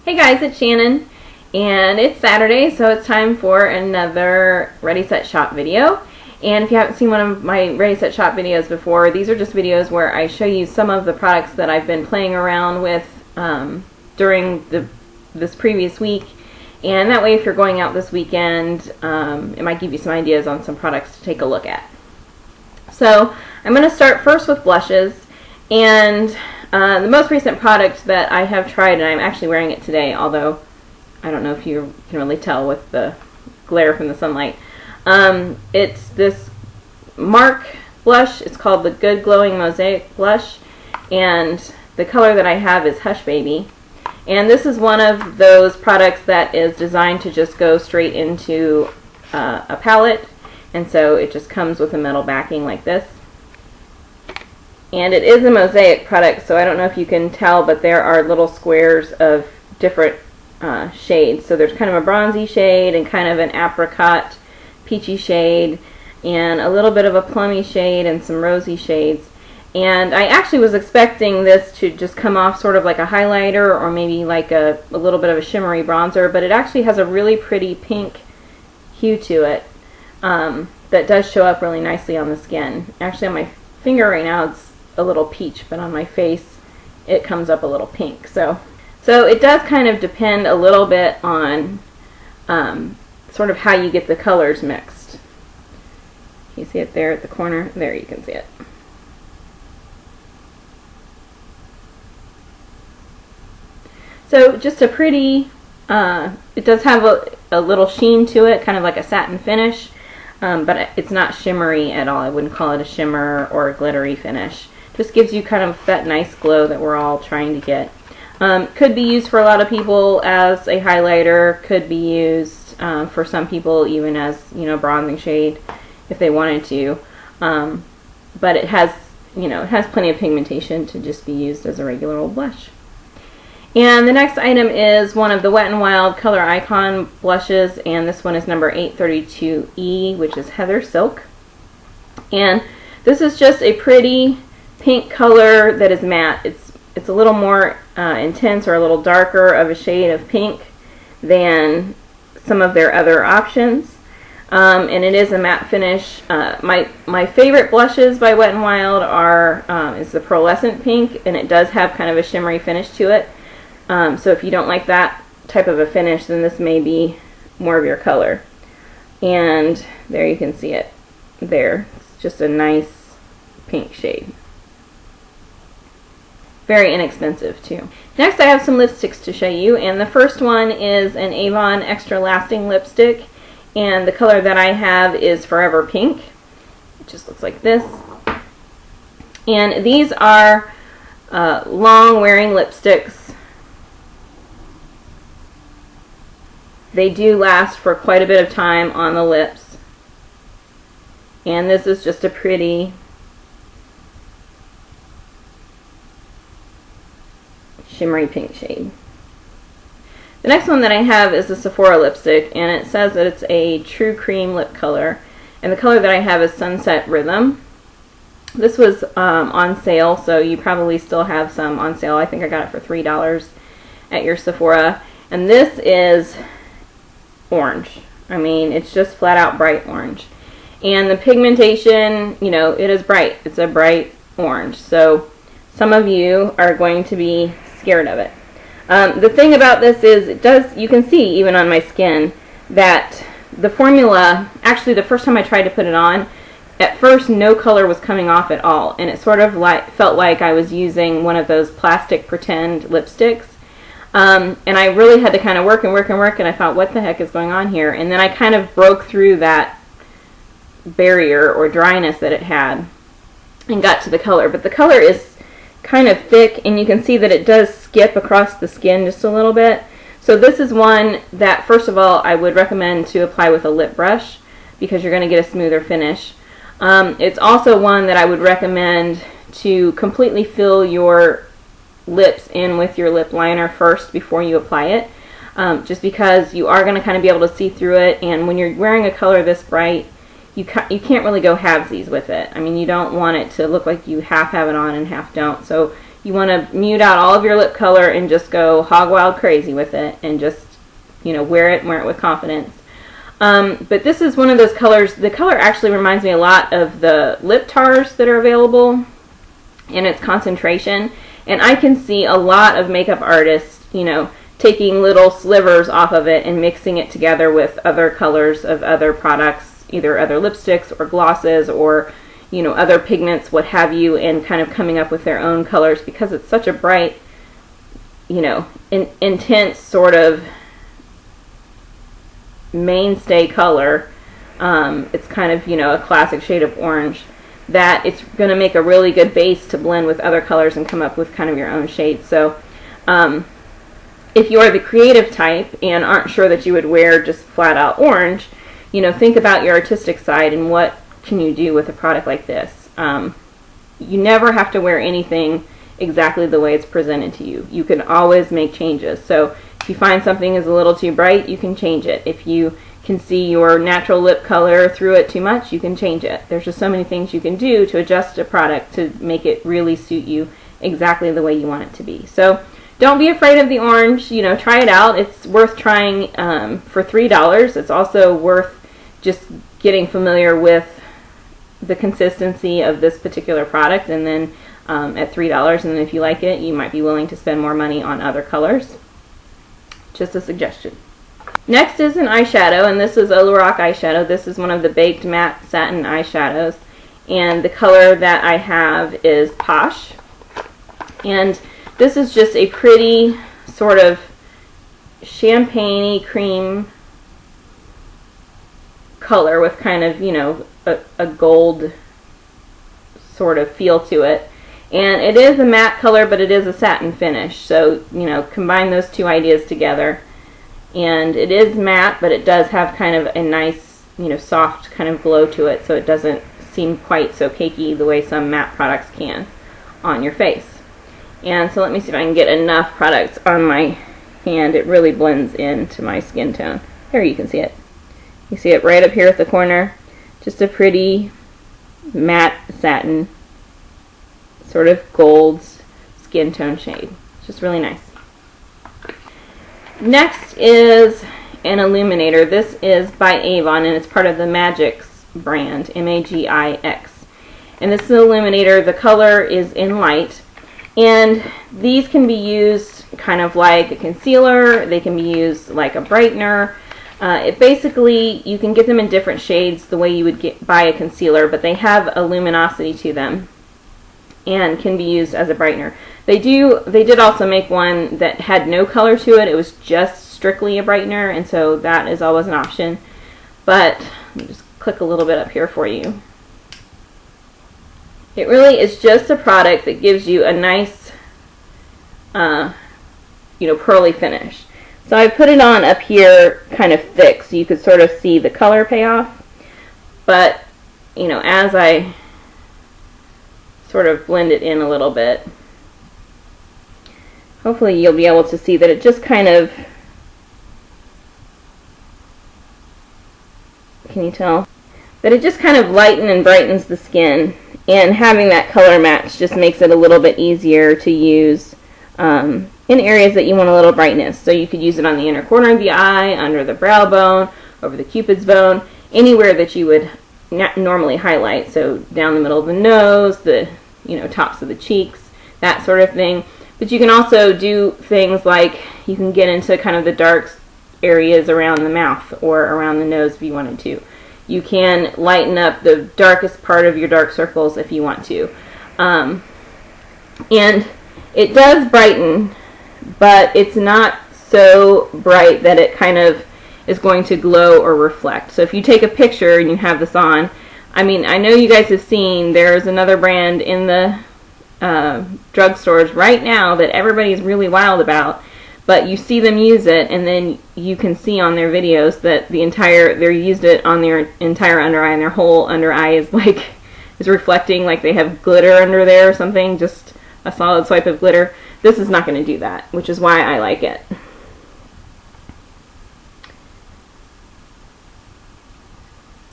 Hey guys, it's Shannon, and it's Saturday, so it's time for another Ready Set Shop video. And if you haven't seen one of my Ready Set Shop videos before, these are just videos where I show you some of the products that I've been playing around with during this previous week. And that way, if you're going out this weekend, it might give you some ideas on some products to take a look at. So I'm going to start first with blushes, and the most recent product that I have tried, and I'm actually wearing it today, although I don't know if you can really tell with the glare from the sunlight. It's this MARC blush. It's called the Good Glowing Mosaic Blush, and the color that I have is Hush Baby. And this is one of those products that is designed to just go straight into a palette, and so it just comes with a metal backing like this. And it is a mosaic product, so I don't know if you can tell, but there are little squares of different shades. So there's kind of a bronzy shade and kind of an apricot peachy shade and a little bit of a plummy shade and some rosy shades. And I actually was expecting this to just come off sort of like a highlighter or maybe like a little bit of a shimmery bronzer, but it actually has a really pretty pink hue to it that does show up really nicely on the skin. Actually on my finger right now it's a little peach, but on my face it comes up a little pink. So it does kind of depend a little bit on sort of how you get the colors mixed. You see it there at the corner? There, you can see it. So just a pretty, it does have a little sheen to it, kind of like a satin finish, but it's not shimmery at all. I wouldn't call it a shimmer or a glittery finish. Just gives you kind of that nice glow that we're all trying to get. Could be used for a lot of people as a highlighter, could be used for some people even as, you know, bronzing shade if they wanted to. But it has, you know, it has plenty of pigmentation to just be used as a regular old blush. And the next item is one of the Wet n Wild Color Icon blushes, and this one is number 832E, which is Heather Silk. And this is just a pretty pink color that is matte. It's a little more intense or a little darker of a shade of pink than some of their other options. And it is a matte finish. My favorite blushes by Wet n Wild is the Pearlescent Pink, and it does have kind of a shimmery finish to it. So if you don't like that type of a finish, then this may be more of your color. And there you can see it there. It's just a nice pink shade. Very inexpensive too. Next I have some lipsticks to show you, and the first one is an Avon Extra Lasting lipstick, and the color that I have is Forever Pink. It just looks like this. And these are long wearing lipsticks. They do last for quite a bit of time on the lips. And this is just a pretty shimmery pink shade. The next one that I have is the Sephora lipstick, and it says that it's a true cream lip color, and the color that I have is Sunset Rhythm. This was on sale, so you probably still have some on sale. I think I got it for $3 at your Sephora. And this is orange. I mean, it's just flat out bright orange. And the pigmentation, you know, it is bright. It's a bright orange. So some of you are going to be scared of it. The thing about this is you can see even on my skin that the formula, actually the first time I tried to put it on, at first no color was coming off at all, and it sort of felt like I was using one of those plastic pretend lipsticks. And I really had to kind of work, and I thought, what the heck is going on here? And then I kind of broke through that barrier or dryness that it had and got to the color. But the color is kind of thick, and you can see that it does skip across the skin just a little bit. So this is one that, first of all, I would recommend to apply with a lip brush because you're going to get a smoother finish. It's also one that I would recommend to completely fill your lips in with your lip liner first before you apply it, just because you are going to kind of be able to see through it, and when you're wearing a color this bright, you can't really go halvesies with it. I mean, you don't want it to look like you half have it on and half don't, so You want to mute out all of your lip color and just go hog wild crazy with it, and just, you know, wear it with confidence. But this is one of those colors. The color actually reminds me a lot of the lip tars that are available in its concentration. And I can see a lot of makeup artists, you know, taking little slivers off of it and mixing it together with other colors of other products, either other lipsticks or glosses or, you know, other pigments, what have you, and kind of coming up with their own colors, because it's such a bright, you know, intense sort of mainstay color. It's kind of, you know, a classic shade of orange, that it's going to make a really good base to blend with other colors and come up with kind of your own shade. So if you're the creative type and aren't sure that you would wear just flat out orange, you know, think about your artistic side and what can you do with a product like this. You never have to wear anything exactly the way it's presented to you. You can always make changes. So if you find something is a little too bright, you can change it. If you can see your natural lip color through it too much, you can change it. There's just so many things you can do to adjust a product to make it really suit you exactly the way you want it to be. So don't be afraid of the orange. You know, try it out. It's worth trying for $3. It's also worth just getting familiar with the consistency of this particular product, and then at $3, and then if you like it, you might be willing to spend more money on other colors. Just a suggestion. Next is an eyeshadow, and this is a Lorac eyeshadow. This is one of the Baked Matte Satin eyeshadows, and the color that I have is Posh. And this is just a pretty sort of champagne-y cream color with kind of, you know, a gold sort of feel to it. And it is a matte color, but it is a satin finish. So, you know, combine those two ideas together. And it is matte, but it does have kind of a nice, you know, soft kind of glow to it, so it doesn't seem quite so cakey the way some matte products can on your face. And so let me see if I can get enough products on my hand. It really blends into my skin tone. There, you can see it. You see it right up here at the corner. Just a pretty matte satin, sort of gold skin tone shade. Just really nice. Next is an illuminator. This is by Avon, and it's part of the Magix brand, M-A-G-I-X. And this is an illuminator. The color is in light, and these can be used kind of like a concealer. They can be used like a brightener. It basically, you can get them in different shades the way you would buy a concealer, but they have a luminosity to them and can be used as a brightener. They did also make one that had no color to it. It was just strictly a brightener, and so that is always an option. But let me just click a little bit up here for you. It really is just a product that gives you a nice, you know, pearly finish. So I put it on up here kind of thick so you could sort of see the color payoff. But, you know, as I sort of blend it in a little bit, hopefully you'll be able to see that it just kind of, can you tell? That it just kind of lightens and brightens the skin, and having that color match just makes it a little bit easier to use in areas that you want a little brightness. So you could use it on the inner corner of the eye, under the brow bone, over the cupid's bone, anywhere that you would normally highlight. So down the middle of the nose, the, you know, tops of the cheeks, that sort of thing. But you can also do things like you can get into kind of the dark areas around the mouth or around the nose if you wanted to. You can lighten up the darkest part of your dark circles if you want to. And it does brighten, but it's not so bright that it kind of is going to glow or reflect. So if you take a picture and you have this on, I mean, I know you guys have seen there's another brand in the drugstores right now that everybody's really wild about, but you see them use it, and then you can see on their videos that they used it on their entire under eye, and their whole under eye is like, is reflecting like they have glitter under there or something, just a solid swipe of glitter. This is not going to do that, which is why I like it.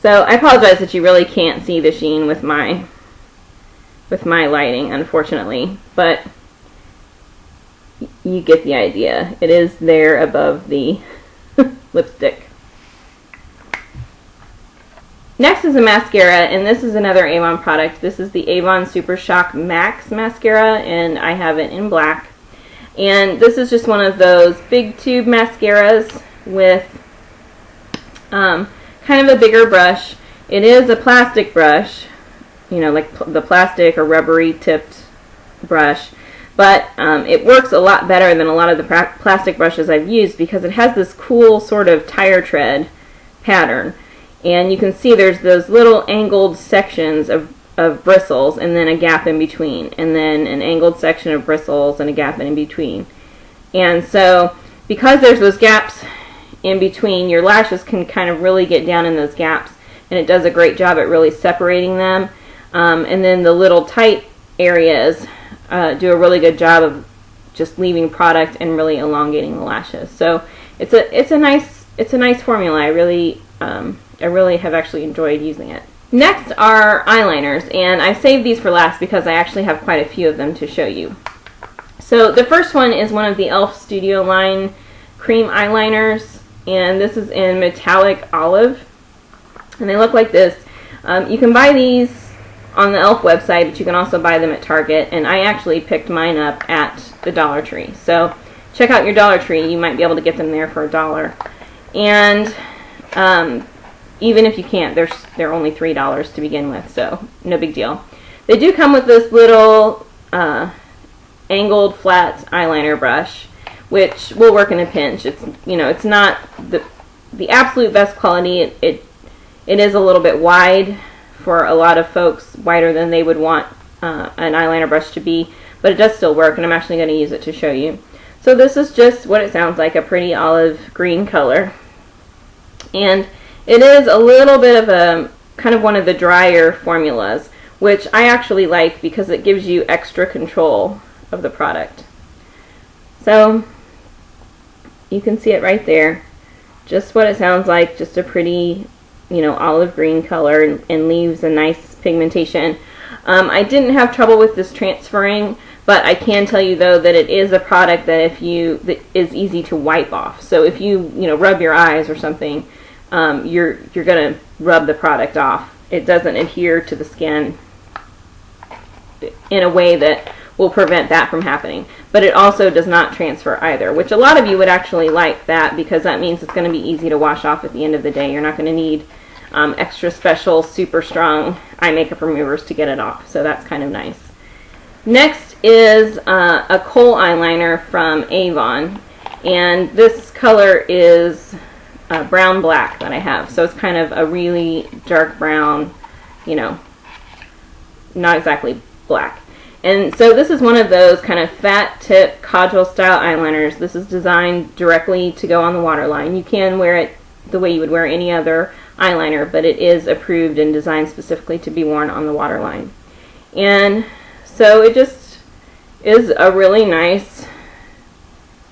So I apologize that you really can't see the sheen with my lighting, unfortunately, but you get the idea. It is there above the lipstick. Next is a mascara, and this is another Avon product. This is the Avon Super Shock Max Mascara, and I have it in black. And this is just one of those big tube mascaras with kind of a bigger brush. It is a plastic brush, you know, like the plastic or rubbery tipped brush, but it works a lot better than a lot of the plastic brushes I've used because it has this cool sort of tire tread pattern. And you can see there's those little angled sections of bristles and then a gap in between, and then an angled section of bristles and a gap in between. And so because there's those gaps in between, your lashes can kind of really get down in those gaps, and it does a great job at really separating them. And then the little tight areas do a really good job of just leaving product and really elongating the lashes. So it's a nice formula. I really have actually enjoyed using it. Next are eyeliners, and I saved these for last because I actually have quite a few of them to show you. So the first one is one of the e.l.f. Studio Line cream eyeliners, and this is in metallic olive, and they look like this. You can buy these on the e.l.f. website, but you can also buy them at Target, and I actually picked mine up at the Dollar Tree. So check out your Dollar Tree. You might be able to get them there for $1. And even if you can't, they're only $3 to begin with, so no big deal. They do come with this little angled flat eyeliner brush, which will work in a pinch. It's, you know, it's not the absolute best quality. It is a little bit wide for a lot of folks, wider than they would want an eyeliner brush to be, but it does still work, and I'm actually going to use it to show you. So this is just what it sounds like, a pretty olive green color. And it is a little bit of a kind of one of the drier formulas, which I actually like because it gives you extra control of the product. So you can see it right there, just what it sounds like, just a pretty, you know, olive green color, and leaves a nice pigmentation. I didn't have trouble with this transferring, but I can tell you though that it is a product that that is easy to wipe off. So if you rub your eyes or something, you're gonna rub the product off. It doesn't adhere to the skin in a way that will prevent that from happening. But it also does not transfer either, which a lot of you would actually like that because that means it's going to be easy to wash off at the end of the day. You're not going to need extra special, super strong eye makeup removers to get it off. So that's kind of nice. Next is a kohl eyeliner from Avon, and this color is brown black that I have. So it's kind of a really dark brown, you know, not exactly black. And so this is one of those kind of fat tip casual style eyeliners. This is designed directly to go on the waterline. You can wear it the way you would wear any other eyeliner, but it is approved and designed specifically to be worn on the waterline. And so it just is a really nice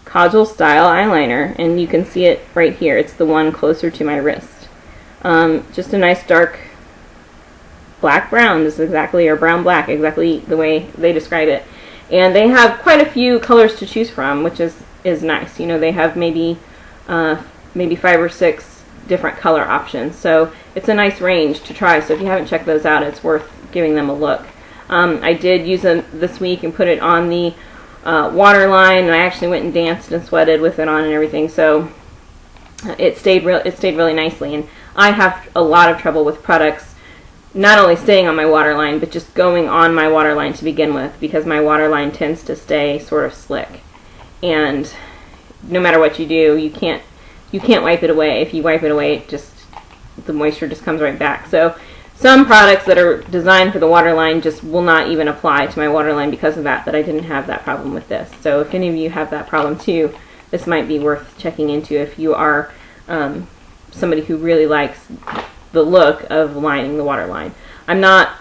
casual style eyeliner, and you can see it right here. It's the one closer to my wrist. Just a nice dark black brown. This is exactly, or brown black, exactly the way they describe it. And they have quite a few colors to choose from, which is nice. You know, they have maybe 5 or 6 different color options. So it's a nice range to try. So if you haven't checked those out, it's worth giving them a look. I did use them this week and put it on the waterline, and I actually went and danced and sweated with it on and everything. So it stayed really nicely. And I have a lot of trouble with products not only staying on my waterline, but just going on my waterline to begin with, because my waterline tends to stay sort of slick. And no matter what you do, you can't wipe it away. If you wipe it away, the moisture just comes right back. So some products that are designed for the waterline just will not even apply to my waterline because of that, but I didn't have that problem with this. So if any of you have that problem too, this might be worth checking into if you are somebody who really likes the look of lining the waterline. I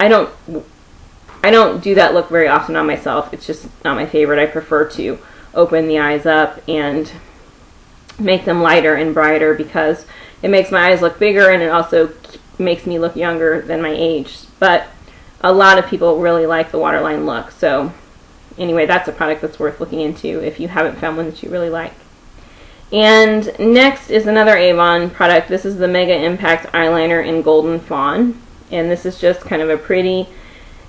don't do that look very often on myself. It's just not my favorite. I prefer to open the eyes up and make them lighter and brighter because it makes my eyes look bigger, and it also makes me look younger than my age. But a lot of people really like the waterline look, so anyway, that's a product that's worth looking into if you haven't found one that you really like. And next is another Avon product. This is the Mega Impact Eyeliner in Golden Fawn. And this is just kind of a pretty,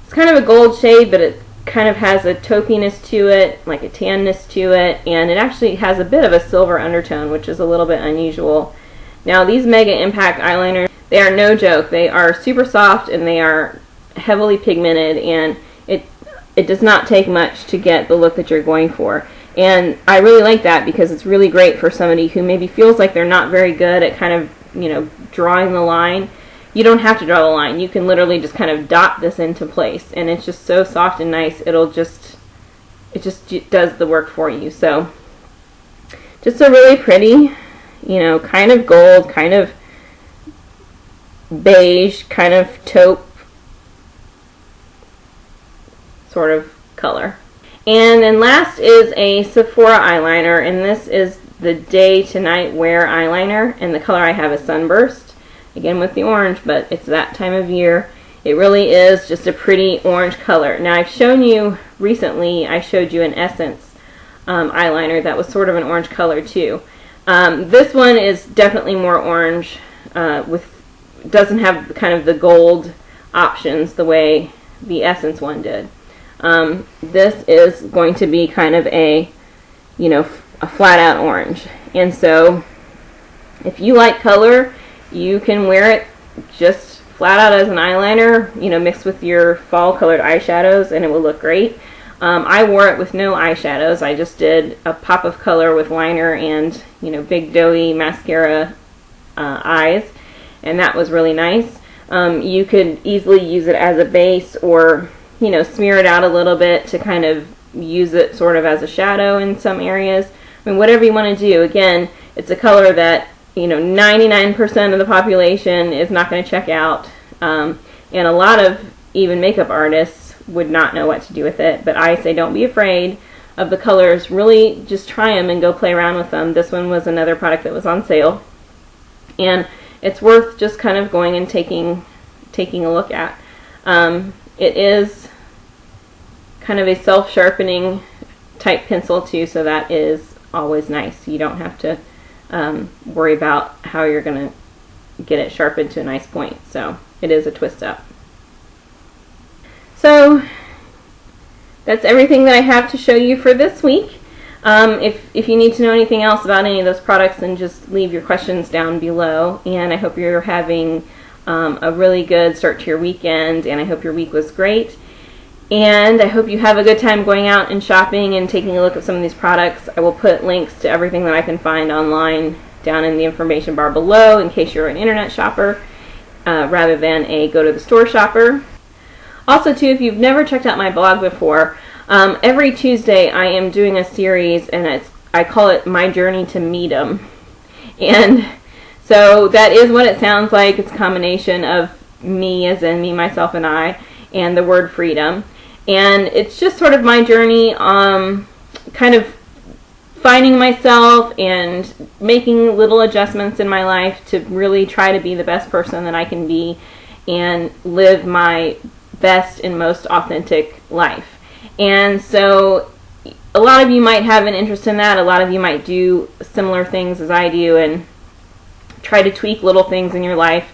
it's kind of a gold shade, but it kind of has a taupiness to it, like a tanness to it, and it actually has a bit of a silver undertone, which is a little bit unusual. Now these Mega Impact eyeliners, they are no joke. They are super soft and they are heavily pigmented, and it does not take much to get the look that you're going for. And I really like that because it's really great for somebody who maybe feels like they're not very good at kind of, you know, drawing the line. You don't have to draw the line. You can literally just kind of dot this into place, and it's just so soft and nice. It just does the work for you. So just a really pretty, you know, kind of gold, kind of beige, kind of taupe sort of color. And then last is a Sephora eyeliner, and this is the Day to Night Wear eyeliner, and the color I have is Sunburst, again with the orange, but it's that time of year. It really is just a pretty orange color. Now I've shown you recently, I showed you an Essence eyeliner that was sort of an orange color too. This one is definitely more orange, doesn't have kind of the gold options the way the Essence one did. This is going to be kind of a, you know, a flat out orange. And so if you like color, you can wear it just flat out as an eyeliner, you know, mixed with your fall colored eyeshadows, and it will look great. I wore it with no eyeshadows. I just did a pop of color with liner and, you know, big doughy mascara eyes, and that was really nice. You could easily use it as a base, or, you know, smear it out a little bit to kind of use it sort of as a shadow in some areas. I mean, whatever you want to do. Again, it's a color that, you know, 99% of the population is not going to check out, and a lot of even makeup artists would not know what to do with it. But I say don't be afraid of the colors. Really just try them and go play around with them. This one was another product that was on sale, and it's worth just kind of going and taking a look at. It is kind of a self-sharpening type pencil too, so that is always nice. You don't have to worry about how you're going to get it sharpened to a nice point. So it is a twist up. So that's everything that I have to show you for this week. If you need to know anything else about any of those products, then just leave your questions down below. And I hope you're having a really good start to your weekend, and I hope your week was great. And I hope you have a good time going out and shopping and taking a look at some of these products. I will put links to everything that I can find online down in the information bar below in case you're an internet shopper rather than a go to the store shopper. Also too, if you've never checked out my blog before, every Tuesday I am doing a series, and I call it My Journey to Meedom. And so that is what it sounds like. It's a combination of me, as in me, myself, and I, and the word freedom. And it's just sort of my journey, kind of finding myself and making little adjustments in my life to really try to be the best person that I can be and live my best and most authentic life. And so a lot of you might have an interest in that. A lot of you might do similar things as I do and try to tweak little things in your life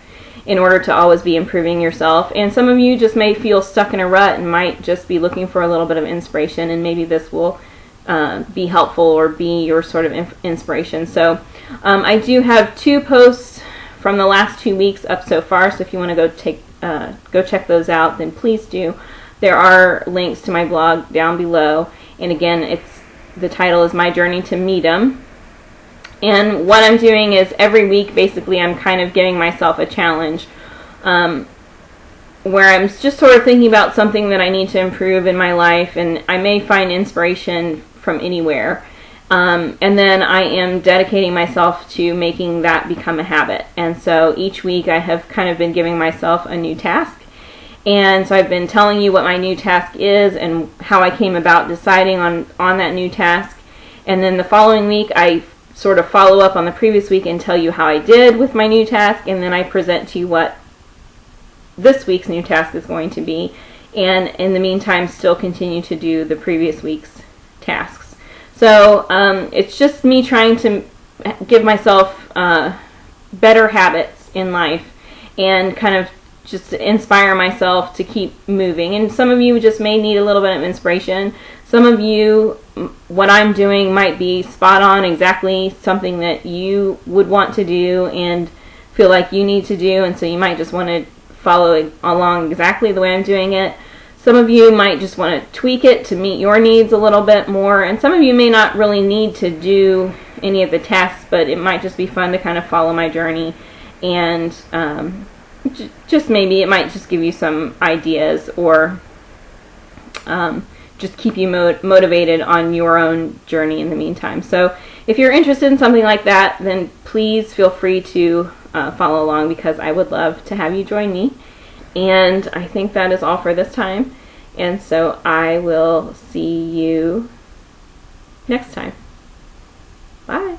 in order to always be improving yourself. And some of you just may feel stuck in a rut and might just be looking for a little bit of inspiration, and maybe this will be helpful or be your sort of inspiration. So I do have 2 posts from the last 2 weeks up so far, so if you want to go check those out, then please do. There are links to my blog down below, and again, the title is My Journey to Meedom. And what I'm doing is every week, basically, I'm kind of giving myself a challenge where I'm just sort of thinking about something that I need to improve in my life, and I may find inspiration from anywhere. And then I am dedicating myself to making that become a habit. And so each week I have kind of been giving myself a new task. And so I've been telling you what my new task is and how I came about deciding on that new task. And then the following week I sort of follow up on the previous week and tell you how I did with my new task, and then I present to you what this week's new task is going to be. and in the meantime still continue to do the previous week's tasks. So it's just me trying to give myself better habits in life and kind of just to inspire myself to keep moving. And some of you just may need a little bit of inspiration. Some of you, what I'm doing might be spot on, exactly something that you would want to do and feel like you need to do, and so you might just want to follow along exactly the way I'm doing it. Some of you might just want to tweak it to meet your needs a little bit more, and some of you may not really need to do any of the tasks, but it might just be fun to kind of follow my journey, and just maybe it might just give you some ideas, or just keep you motivated on your own journey in the meantime. So if you're interested in something like that, then please feel free to follow along, because I would love to have you join me. And I think that is all for this time, and so I will see you next time. Bye.